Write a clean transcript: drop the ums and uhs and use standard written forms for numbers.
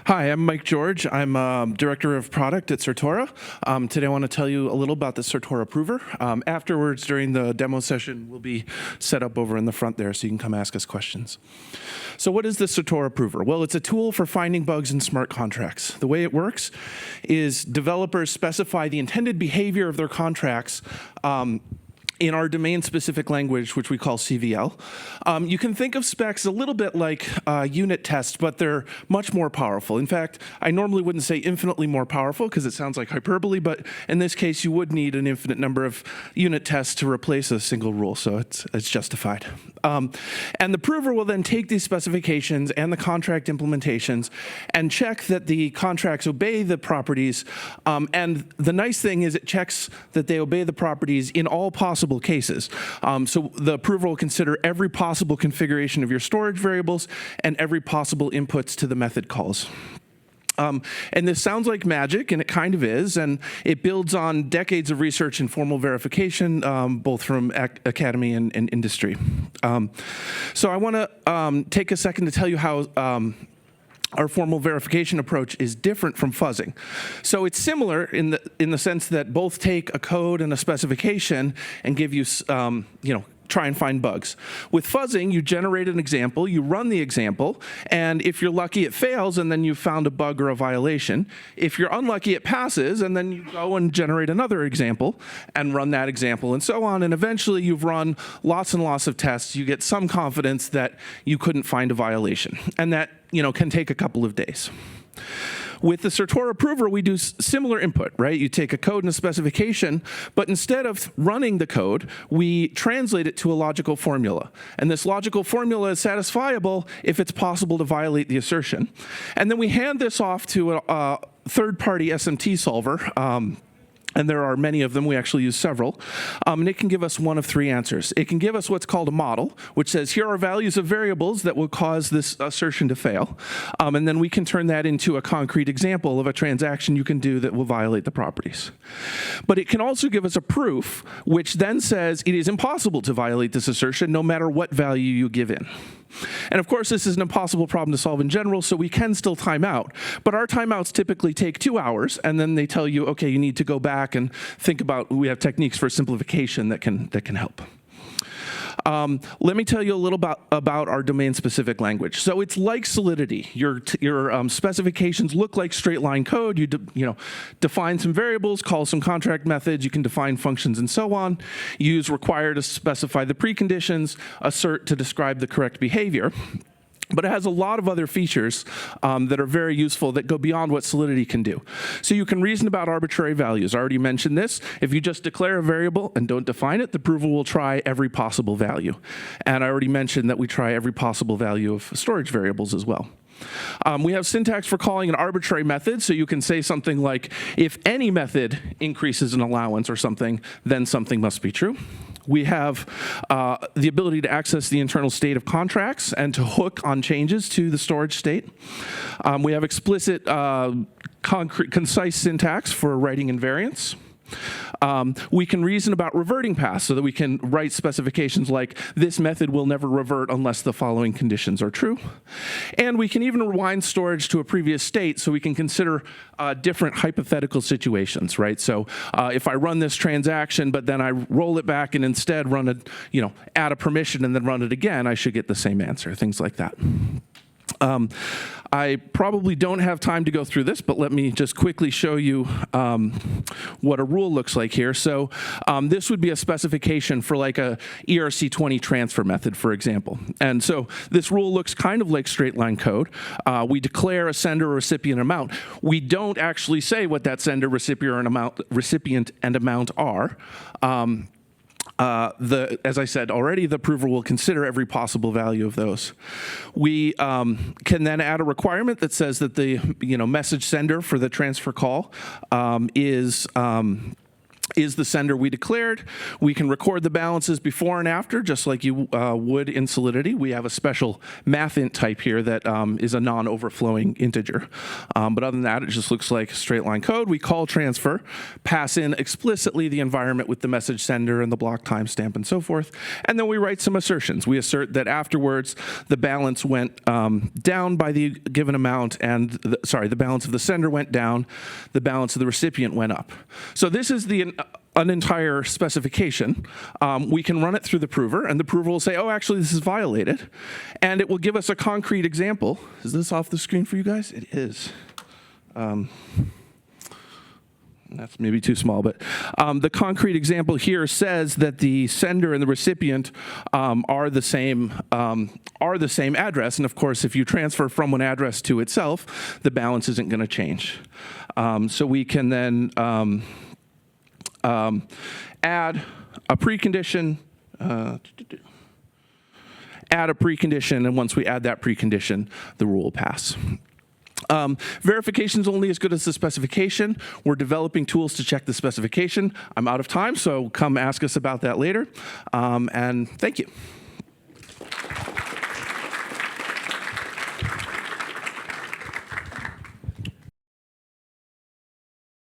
Hi, I'm Mike George. I'm Director of Product at Certora. Today I want to tell you a little about the Certora Approver. Afterwards, during the demo session, we'll be set up over in the front there so you can come ask us questions. So what is the Certora Approver? Well, it's a tool for finding bugs in smart contracts. The way it works is developers specify the intended behavior of their contracts in our domain-specific language, which we call CVL. You can think of specs a little bit like unit tests, but they're much more powerful. In fact, I normally wouldn't say infinitely more powerful because it sounds like hyperbole, but in this case, you would need an infinite number of unit tests to replace a single rule, so it's justified. And the prover will then take these specifications and the contract implementations and check that the contracts obey the properties. And the nice thing is it checks that they obey the properties in all possible cases. So the approver will consider every possible configuration of your storage variables and every possible inputs to the method calls. And this sounds like magic, and it kind of is, and it builds on decades of research in formal verification, both from academy and industry. So I want to take a second to tell you how our formal verification approach is different from fuzzing. So it's similar in the sense that both take a code and a specification and give you, try and find bugs. With fuzzing, you generate an example, you run the example, and if you're lucky, it fails, and then you've found a bug or a violation. If you're unlucky, it passes, and then you go and generate another example and run that example, and so on, and eventually you've run lots and lots of tests. You get some confidence that you couldn't find a violation, and that can take a couple of days. With the Certora Approver, we do similar input, right? You take a code and a specification, but instead of running the code, we translate it to a logical formula. And this logical formula is satisfiable if it's possible to violate the assertion. And then we hand this off to a third-party SMT solver, and there are many of them. We actually use several. And it can give us one of three answers. It can give us what's called a model, which says, here are values of variables that will cause this assertion to fail. And then we can turn that into a concrete example of a transaction you can do that will violate the properties. But it can also give us a proof, which then says it is impossible to violate this assertion no matter what value you give in. And of course, this is an impossible problem to solve in general, so we can still time out. But our timeouts typically take 2 hours, and then they tell you, okay, you need to go back and think about, we have techniques for simplification that can help. Let me tell you a little about our domain-specific language. So it's like Solidity. Your specifications look like straight-line code. You define some variables, call some contract methods. You can define functions and so on. Use require to specify the preconditions. Assert to describe the correct behavior. But it has a lot of other features that are very useful that go beyond what Solidity can do. So you can reason about arbitrary values. I already mentioned this. If you just declare a variable and don't define it, the prover will try every possible value. And I already mentioned that we try every possible value of storage variables as well. We have syntax for calling an arbitrary method, so you can say something like, if any method increases an allowance or something, then something must be true. We have the ability to access the internal state of contracts and to hook on changes to the storage state. We have explicit, concise syntax for writing invariants. We can reason about reverting paths so that we can write specifications like this method will never revert unless the following conditions are true. And we can even rewind storage to a previous state so we can consider different hypothetical situations, right? So if I run this transaction, but then I roll it back and instead run add a permission and then run it again, I should get the same answer, things like that. I probably don't have time to go through this, but let me just quickly show you what a rule looks like here. So this would be a specification for like a ERC20 transfer method, for example. And so this rule looks kind of like straight line code. We declare a sender or recipient amount. We don't actually say what that sender, recipient, and amount are. As I said already, the approver will consider every possible value of those. We can then add a requirement that says that the message sender for the transfer call is is the sender we declared. We can record the balances before and after, just like you would in Solidity. We have a special mathint type here that is a non-overflowing integer. But other than that, it just looks like straight line code. We call transfer, pass in explicitly the environment with the message sender and the block timestamp and so forth. And then we write some assertions. We assert that afterwards the balance went down by the given amount, and the balance of the sender went down, the balance of the recipient went up. So this is an entire specification. We can run it through the prover, and the prover will say, oh, actually, this is violated. And it will give us a concrete example. Is this off the screen for you guys? It is. That's maybe too small, but the concrete example here says that the sender and the recipient are the same address. And of course, if you transfer from one address to itself, the balance isn't going to change. So we can then add a precondition, and once we add that precondition, the rule will pass. Verification is only as good as the specification. We're developing tools to check the specification. I'm out of time, so come ask us about that later. And thank you.